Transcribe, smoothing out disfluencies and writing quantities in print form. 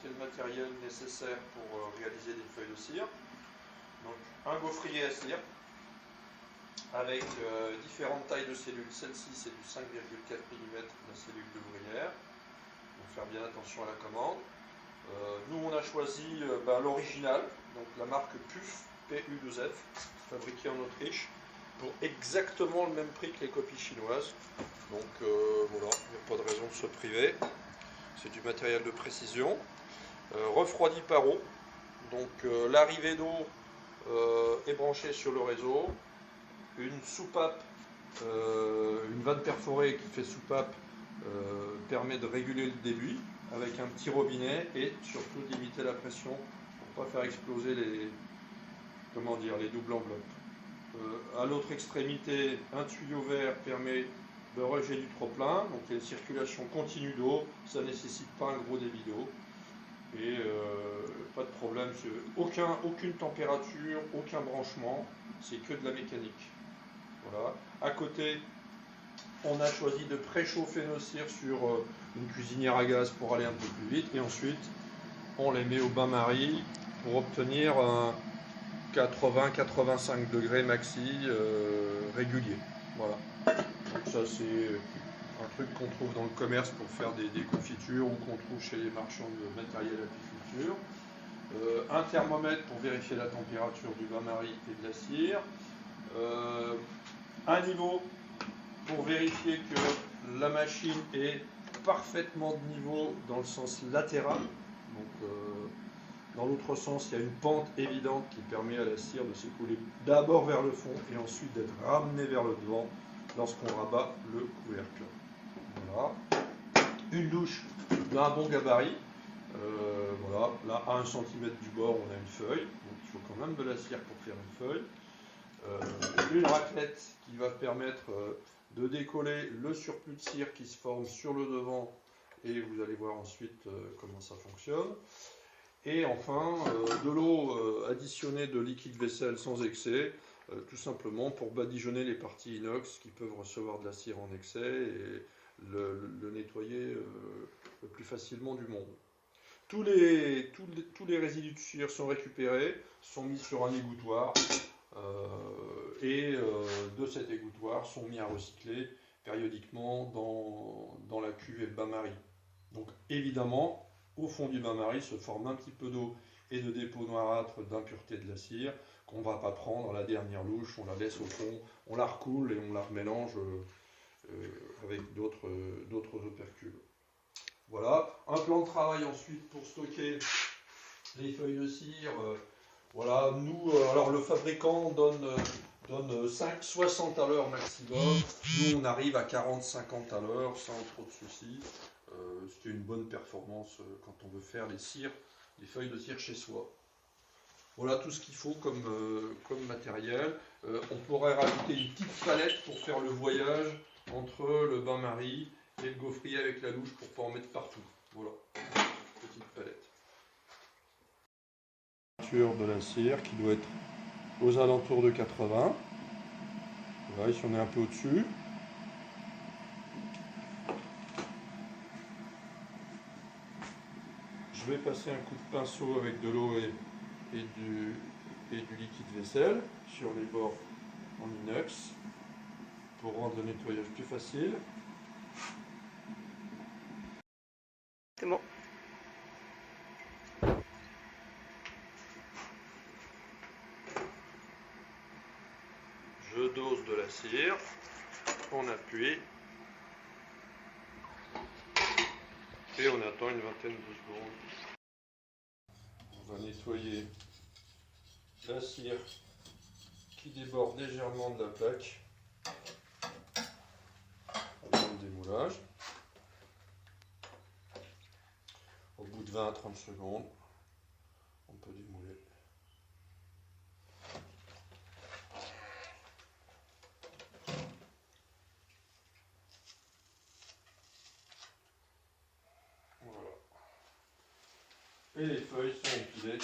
et le matériel nécessaire pour réaliser des feuilles de cire. Donc un gaufrier à cire avec différentes tailles de cellules. Celle-ci c'est du 5,4 mm, la cellule d'ouvrière. Donc faire bien attention à la commande. Nous on a choisi l'original, donc la marque PUF, PU2F, fabriquée en Autriche, pour exactement le même prix que les copies chinoises. Donc voilà, il n'y a pas de raison de se priver. C'est du matériel de précision. Refroidi par eau. Donc l'arrivée d'eau est branchée sur le réseau. Une soupape, une vanne perforée qui fait soupape permet de réguler le débit avec un petit robinet et surtout limiter la pression pour ne pas faire exploser les doubles enveloppes. À l'autre extrémité, un tuyau vert permet de rejet du trop-plein, donc il y a une circulation continue d'eau, ça ne nécessite pas un gros débit d'eau. Et pas de problème, aucune température, aucun branchement, c'est que de la mécanique. Voilà. À côté, on a choisi de préchauffer nos cires sur une cuisinière à gaz pour aller un peu plus vite. Et ensuite, on les met au bain-marie pour obtenir un 80-85 degrés maxi régulier. Voilà. Donc ça, c'est un truc qu'on trouve dans le commerce pour faire des confitures ou qu'on trouve chez les marchands de matériel apiculture. Un thermomètre pour vérifier la température du bain-marie et de la cire. Un niveau pour vérifier que la machine est parfaitement de niveau dans le sens latéral. Donc, dans l'autre sens, il y a une pente évidente qui permet à la cire de s'écouler d'abord vers le fond et ensuite d'être ramenée vers le devant lorsqu'on rabat le couvercle. Voilà. Une douche d'un bon gabarit. Voilà. Là, à 1 cm du bord, on a une feuille. Donc, il faut quand même de la cire pour faire une feuille. Une raclette qui va permettre de décoller le surplus de cire qui se forme sur le devant et vous allez voir ensuite comment ça fonctionne. Et enfin, de l'eau additionnée de liquide vaisselle sans excès, tout simplement pour badigeonner les parties inox qui peuvent recevoir de la cire en excès et le nettoyer le plus facilement du monde. Tous les résidus de cire sont récupérés, sont mis sur un égouttoir et de cet égouttoir sont mis à recycler périodiquement dans la cuve et le bain-marie. Donc évidemment, au fond du bain-marie se forme un petit peu d'eau et de dépôt noirâtre d'impureté de la cire qu'on ne va pas prendre à la dernière louche, on la laisse au fond, on la recoule et on la remélange avec d'autres opercules. Voilà, un plan de travail ensuite pour stocker les feuilles de cire. Voilà, nous, alors le fabricant donne 60 à l'heure maximum. Nous, on arrive à 40-50 à l'heure sans trop de soucis. Ce qui est une bonne performance quand on veut faire les feuilles de cire chez soi. Voilà tout ce qu'il faut comme matériel. On pourrait rajouter une petite palette pour faire le voyage entre le bain-marie et le gaufrier avec la louche pour ne pas en mettre partout. Voilà, petite palette. De la cire qui doit être aux alentours de 80. Voilà, ici on est un peu au-dessus. Je vais passer un coup de pinceau avec de l'eau et du liquide vaisselle sur les bords en inox pour rendre le nettoyage plus facile. C'est bon. Je dose de la cire, on appuie et on attend une vingtaine de secondes. On va nettoyer la cire qui déborde légèrement de la plaque avant le démoulage. Au bout de 20 à 30 secondes, on peut démouler. Voilà. Et les feuilles sont empilées